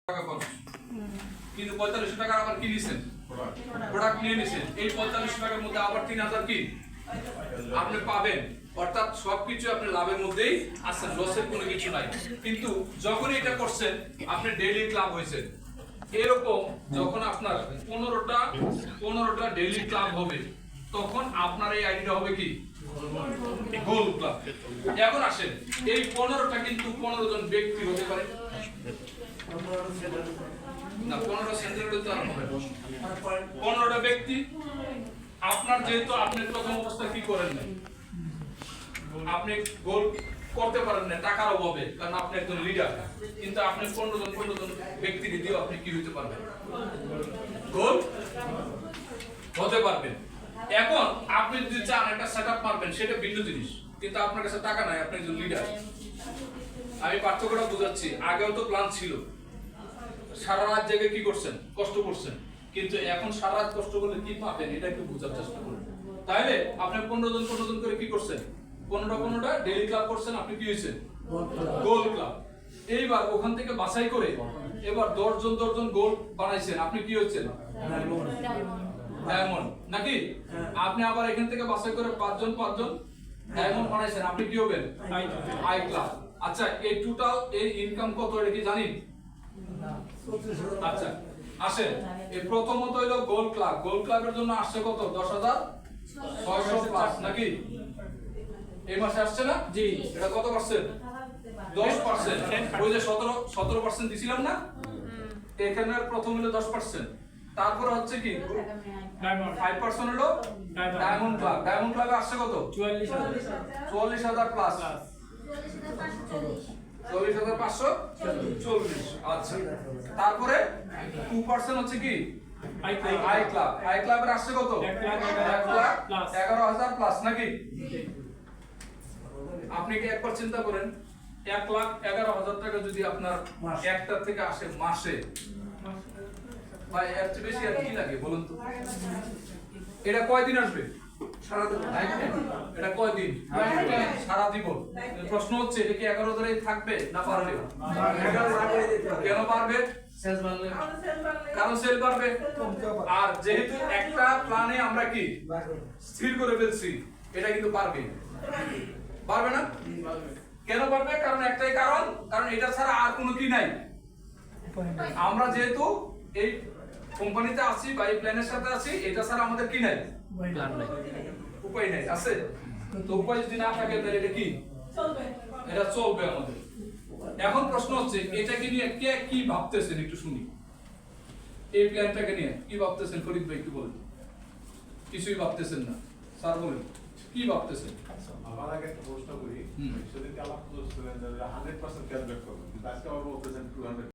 টাকা খরচ কিন্তু 4500 টাকা আবার কি নিছেন প্রোডাক্ট নিয়ে নিছেন এই 4500 টাকার মধ্যে আবার 3000 কি আপনি পাবেন অর্থাৎ সবকিছু আপনি লাভের মধ্যেই আছেন লসের কোনো কিছু নাই কিন্তু যখন এটা করছেন আপনি ডেইলি ক্লাব হইছেন এরকম যখন আপনার 15টা ডেইলি ক্লাব হবে তখন আপনার এই আইডিটা হবে কি গোল ক্লাব এখন আসেন এই 15টা কিন্তু 15 জন ব্যক্তি হতে পারে না 15 সেন্টারে তো আর হবে 15টা ব্যক্তি আপনার যেহেতু আপনি প্রথম অবস্থা কি করেন না আপনি গোল করতে পারেন না টাকার অভাবে কারণ আপনি একজন লিডার কিন্তু আপনি 15 জন ব্যক্তি দিয়েও আপনি কি হতে পারবেন গোল হতে পারবেন এখন আপনি যদি চান একটা সেটআপ মারবেন সেটা ভিন্ন জিনিস কিন্তু আপনার কাছে টাকা নাই আপনি একজন লিডার আমি পার্থক্যটা বুঝাচ্ছি আগেও তো প্ল্যান ছিল সারা রাত জেগে কি করছেন কষ্ট করছেন কিন্তু এখন সারা রাত কষ্ট করলে কি পাবেন এটা একটু বোঝার চেষ্টা করুন তাইলে আপনি 15 জন করে কি করছেন 15টা ডেইলি ক্লাব করছেন আপনি কি হইছেন গোল ক্লাব এইবার ওখান থেকে বাছাই করে এবার 10 জন গোল বানাইছেন আপনি কি হচ্ছেন ডায়মন্ড নাকি আপনি আবার এখান থেকে বাছাই করে 5 জন ডায়মন্ড বানাইছেন আপনি কি হবেন আই ক্লাব আচ্ছা এই টোটাল এই ইনকাম কত এটা কি জানেন আচ্ছা আসেন এই প্রথমত হলো গোল ক্লাবের জন্য আসছে কত 10600 প্লাস নাকি এই মাসে আসছে না জি এটা কত পার্সেন্ট 10% ওই যে 17% দিছিলাম না এখানে প্রথম হলো 10% তারপর হচ্ছে কি ডায়মন্ড 5% হলো ডায়মন্ড ক্লাবে আসছে কত 44000 প্লাস 44540 আচ্ছা তারপরে 2% হচ্ছে কি আই ক্লাবের আসছে কত 1,11,000 প্লাস নাকি আপনি কি একবার চিন্তা করেন 1,11,000 টাকা যদি আপনার একটা থেকে আসে মাসে ভাই এর চেয়ে বেশি আর কি লাগে বলুন তো এটা কয়দিন আসবে সারা দিন এটা কয়দিন সারা জীবন প্রশ্ন হচ্ছে এটা কি 11,000 এই থাকবে না পারবে কেন পারবে কারণ সেল বাড়বে আর যেহেতু একটা প্ল্যানে আমরা কি স্থির করে ফেলছি এটা কিন্তু পারবে না কেন পারবে কারণ একটাই কারণ এটা ছাড়া আর কোনো কি নাই আমরা যেহেতু এই কোম্পানিতে আছি বা এই প্ল্যানের সাথে আছি এটা ছাড়া আমাদের কি নাই উপায় নাই আছে তো উপায় যদি না থাকে তাহলে এটা কি এটা চলবে আমাদের এখন প্রশ্ন হচ্ছে এটাকে নিয়ে কে কি ভাবতেছেন একটু শুনি এই প্ল্যানটাকে নিয়ে কি ভাবতেছেন ফরিদ ভাই একটু বলুন কিছুই ভাবতেছেন না স্যার বলুন কি ভাবতেছেন আমার আগে একটা প্রশ্ন করি সেদিনকে আলাপ করছিলেন যে 100% ক্যাশব্যাক করবেন কিন্তু আজকে আবার বলতেছেন 200